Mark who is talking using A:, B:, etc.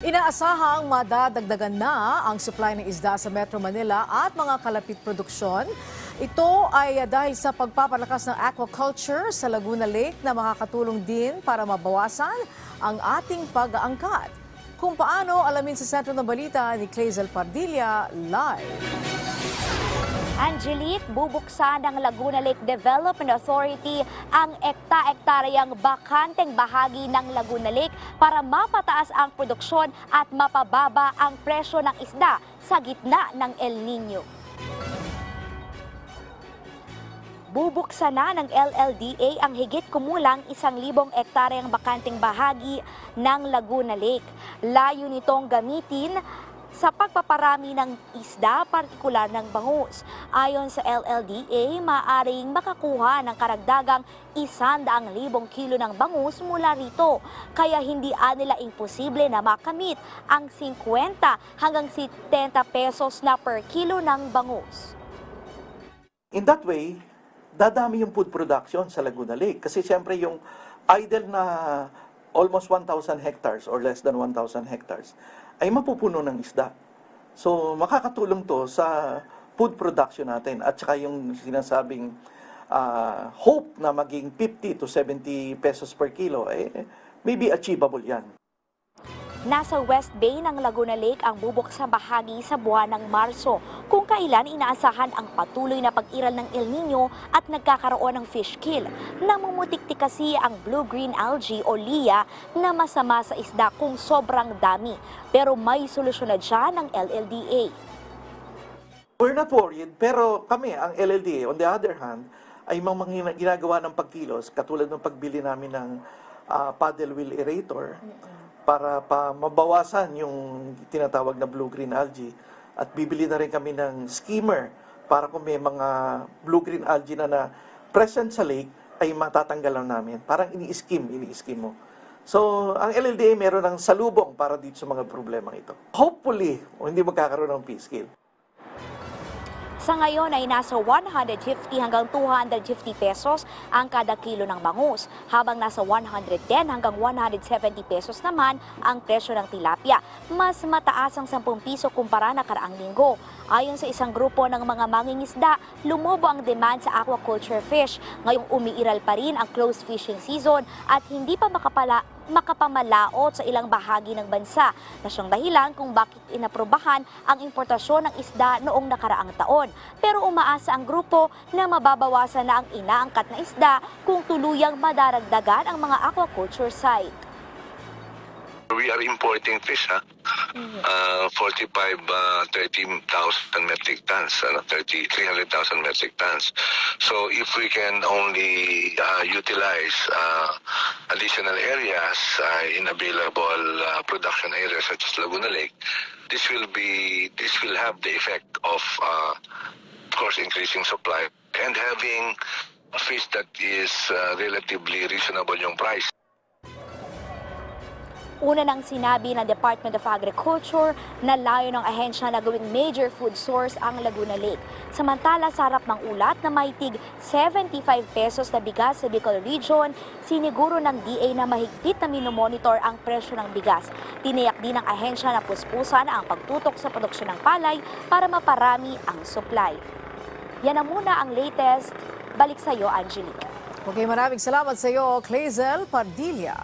A: Inaasahang madadagdagan na ang supply ng isda sa Metro Manila at mga kalapit produksyon. Ito ay dahil sa pagpapalakas ng aquaculture sa Laguna Lake na makakatulong din para mabawasan ang ating pag-aangkat. Kung paano, alamin sa sentro ng balita ni Clazel Pardilla live.
B: Angelique, bubuksan ng Laguna Lake Development Authority ang ekta-ektaryang bakanteng bahagi ng Laguna Lake para mapataas ang produksyon at mapababa ang presyo ng isda sa gitna ng El Nino. Bubuksan na ng LLDA ang higit kumulang 1,000 ektaryang bakanteng bahagi ng Laguna Lake. Layo nitong gamitin sa pagpaparami ng isda, partikular ng bangus. Ayon sa LLDA, maaaring makakuha ng karagdagang 100,000 kilo ng bangus mula rito. Kaya hindi nila imposible na makamit ang 50 hanggang 70 pesos na per kilo ng bangus.
C: In that way, dadami yung food production sa Laguna Lake. Kasi siyempre yung idle na almost 1,000 hectares or less than 1,000 hectares ay mapupuno ng isda. So makakatulong to sa food production natin at saka yung sinasabing hope na maging 50 to 70 pesos per kilo, maybe achievable yan.
B: Nasa West Bay ng Laguna Lake ang bubuksang bahagi sa buwan ng Marso, kung kailan inaasahan ang patuloy na pag-iral ng El Nino at nagkakaroon ng fish kill. Namumutiktik kasi ang blue-green algae o LIA na masama sa isda kung sobrang dami. Pero may solusyon na dyan ng LLDA.
C: We're not worried, pero kami, ang LLDA, on the other hand, ay mga ginagawa ng pagkilos, katulad ng pagbili namin ng paddle wheel aerator, para mabawasan yung tinatawag na blue-green algae. At bibili na rin kami ng skimmer para kung may mga blue-green algae na present sa lake, ay matatanggalan namin. Parang ini-skim mo. So, ang LLDA meron ng salubong para dito sa mga problema ito. Hopefully, hindi magkakaroon ng fish kill.
B: Sa ngayon ay nasa 150 hanggang 250 pesos ang kada kilo ng bangus, habang nasa 110 hanggang 170 pesos naman ang presyo ng tilapia. Mas mataas ang 10 piso kumpara na karaang linggo. Ayon sa isang grupo ng mga mangingisda, lumobo ang demand sa aquaculture fish. Ngayong umiiral pa rin ang close fishing season at hindi pa makapamalaot sa ilang bahagi ng bansa, na siyang dahilan kung bakit inaprobahan ang importasyon ng isda noong nakaraang taon. Pero umaasa ang grupo na mababawasan na ang inaangkat na isda kung tuluyang madaragdagan ang mga aquaculture site.
D: We are importing fish, 30,000 metric tons, 300,000 metric tons. So if we can only utilize additional areas in available production areas such as Laguna Lake, this will have the effect of course increasing supply and having a fish that is relatively reasonable yung price.
B: Una nang sinabi ng Department of Agriculture na layo ng ahensya na gawing major food source ang Laguna Lake. Samantala, sa harap ng ulat na mahigit 75 pesos na bigas sa Bicol Region, siniguro ng DA na mahigpit na minomonitor ang presyo ng bigas. Tiniyak din ng ahensya na puspusan ang pagtutok sa produksyon ng palay para maparami ang supply. Yan na muna ang latest. Balik sa iyo, Angelique.
A: Okay, maraming salamat sa iyo, Clazel Pardilla.